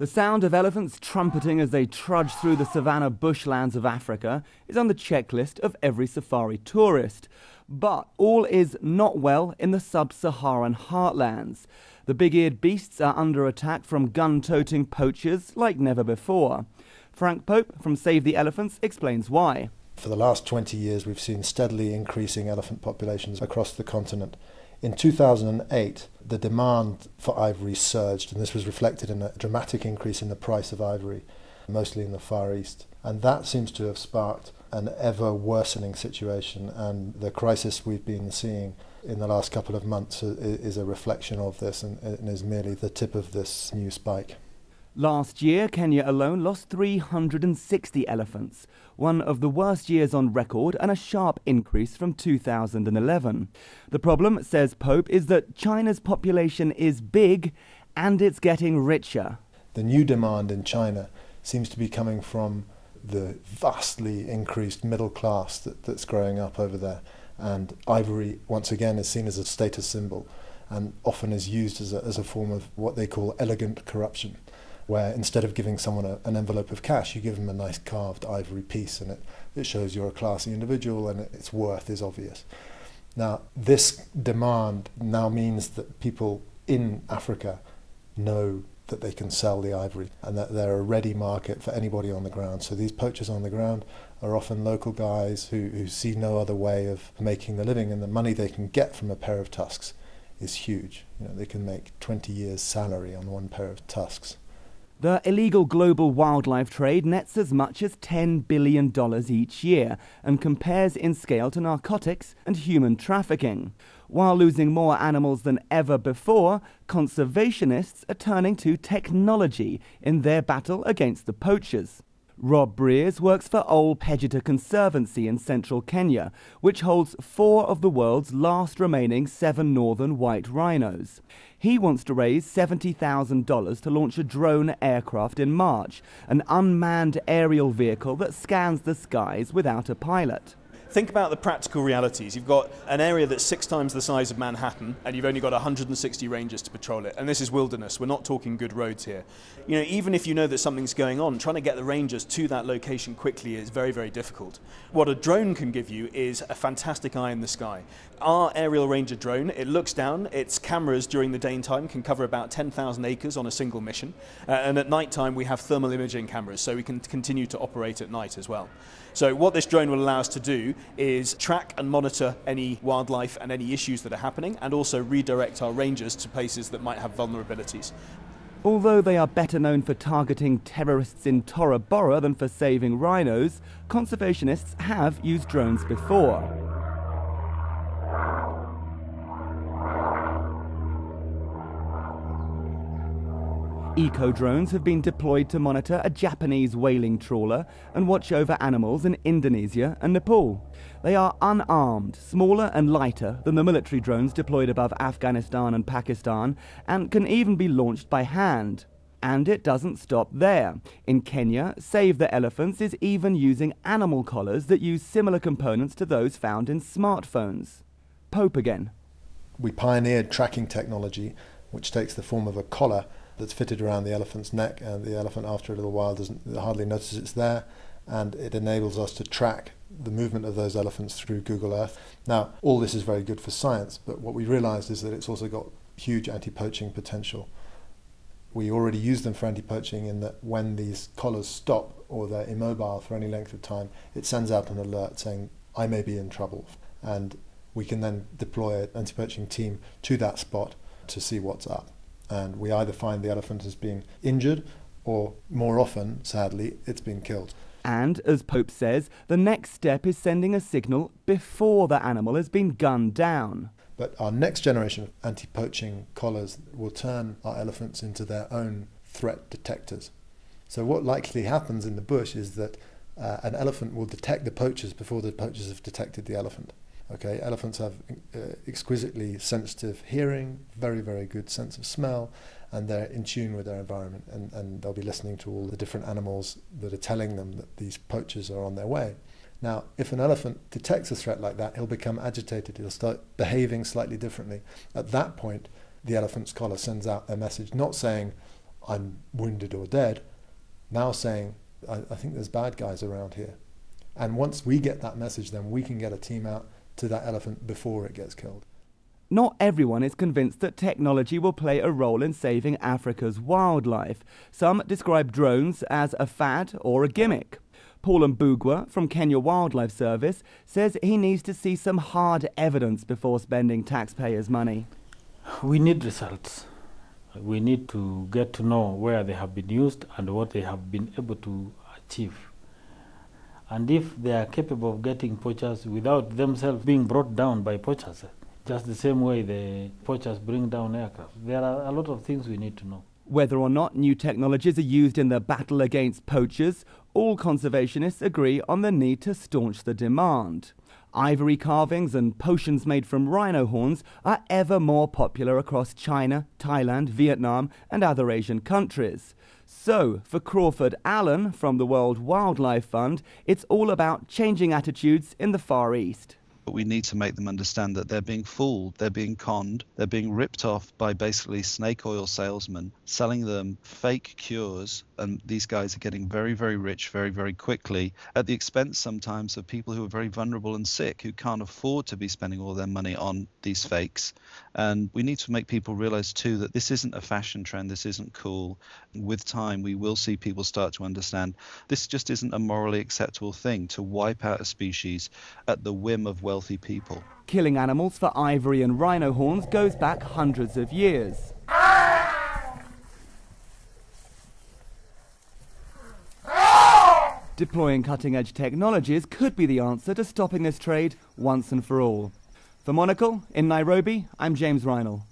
The sound of elephants trumpeting as they trudge through the savanna bushlands of Africa is on the checklist of every safari tourist. But all is not well in the sub-Saharan heartlands. The big-eared beasts are under attack from gun-toting poachers like never before. Frank Pope from Save the Elephants explains why. For the last 20 years, we've seen steadily increasing elephant populations across the continent. In 2008, the demand for ivory surged, and this was reflected in a dramatic increase in the price of ivory, mostly in the Far East. And that seems to have sparked an ever-worsening situation, and the crisis we've been seeing in the last couple of months is a reflection of this and is merely the tip of this new spike. Last year, Kenya alone lost 360 elephants, one of the worst years on record and a sharp increase from 2011. The problem, says Pope, is that China's population is big and it's getting richer. The new demand in China seems to be coming from the vastly increased middle class that's growing up over there. And ivory, once again, is seen as a status symbol and often is used as a form of what they call elegant corruption, where instead of giving someone an envelope of cash, you give them a nice carved ivory piece, and it shows you're a classy individual and its worth is obvious. Now, this demand now means that people in Africa know that they can sell the ivory and that they're a ready market for anybody on the ground. So these poachers on the ground are often local guys who see no other way of making the living, and the money they can get from a pair of tusks is huge. You know, they can make 20 years' salary on one pair of tusks. The illegal global wildlife trade nets as much as $10 billion each year and compares in scale to narcotics and human trafficking. While losing more animals than ever before, conservationists are turning to technology in their battle against the poachers. Rob Brear works for Ol Pejeta Conservancy in central Kenya, which holds 4 of the world's last remaining 7 northern white rhinos. He wants to raise $70,000 to launch a drone aircraft in March, an unmanned aerial vehicle that scans the skies without a pilot. Think about the practical realities. You've got an area that's 6 times the size of Manhattan, and you've only got 160 rangers to patrol it. And this is wilderness. We're not talking good roads here. You know, even if you know that something's going on, trying to get the rangers to that location quickly is very, very difficult. What a drone can give you is a fantastic eye in the sky. Our aerial ranger drone, it looks down. Its cameras during the daytime can cover about 10,000 acres on a single mission. And at night time, we have thermal imaging cameras, so we can continue to operate at night as well. So what this drone will allow us to do is track and monitor any wildlife and any issues that are happening, and also redirect our rangers to places that might have vulnerabilities. Although they are better known for targeting terrorists in Tora Bora than for saving rhinos, conservationists have used drones before. Eco-drones have been deployed to monitor a Japanese whaling trawler and watch over animals in Indonesia and Nepal. They are unarmed, smaller and lighter than the military drones deployed above Afghanistan and Pakistan, and can even be launched by hand. And it doesn't stop there. In Kenya, Save the Elephants is even using animal collars that use similar components to those found in smartphones. Pope again. We pioneered tracking technology, which takes the form of a collar that's fitted around the elephant's neck, and the elephant after a little while doesn't hardly notice it's there, and it enables us to track the movement of those elephants through Google Earth. Now, all this is very good for science, but what we realized is that it's also got huge anti-poaching potential. We already use them for anti-poaching in that when these collars stop or they're immobile for any length of time, it sends out an alert saying, I may be in trouble. And we can then deploy an anti-poaching team to that spot to see what's up. And we either find the elephant as being injured, or more often, sadly, it's been killed. And, as Pope says, the next step is sending a signal before the animal has been gunned down. But our next generation of anti-poaching collars will turn our elephants into their own threat detectors. So what likely happens in the bush is that an elephant will detect the poachers before the poachers have detected the elephant. Okay, elephants have exquisitely sensitive hearing, very, very good sense of smell, and they're in tune with their environment, and they'll be listening to all the different animals that are telling them that these poachers are on their way. Now, if an elephant detects a threat like that, he'll become agitated, he'll start behaving slightly differently. At that point, the elephant's collar sends out a message not saying, I'm wounded or dead, now saying, I think there's bad guys around here. And once we get that message, then we can get a team out to that elephant before it gets killed. Not everyone is convinced that technology will play a role in saving Africa's wildlife. Some describe drones as a fad or a gimmick. Paul Mbugua from Kenya Wildlife Service says he needs to see some hard evidence before spending taxpayers' money. We need results. We need to get to know where they have been used and what they have been able to achieve. And if they are capable of getting poachers without themselves being brought down by poachers, just the same way the poachers bring down aircraft. There are a lot of things we need to know. Whether or not new technologies are used in the battle against poachers, all conservationists agree on the need to staunch the demand. Ivory carvings and potions made from rhino horns are ever more popular across China, Thailand, Vietnam and other Asian countries. So, for Crawford Allan from the World Wildlife Fund, it's all about changing attitudes in the Far East. But we need to make them understand that they're being fooled, they're being conned, they're being ripped off by basically snake oil salesmen, selling them fake cures, and these guys are getting very, very rich very, very quickly at the expense sometimes of people who are very vulnerable and sick, who can't afford to be spending all their money on these fakes. And we need to make people realize too that this isn't a fashion trend, this isn't cool. With time, we will see people start to understand this just isn't a morally acceptable thing to wipe out a species at the whim of wealthy people. Killing animals for ivory and rhino horns goes back hundreds of years. Deploying cutting-edge technologies could be the answer to stopping this trade once and for all. For Monocle, in Nairobi, I'm James Reinl.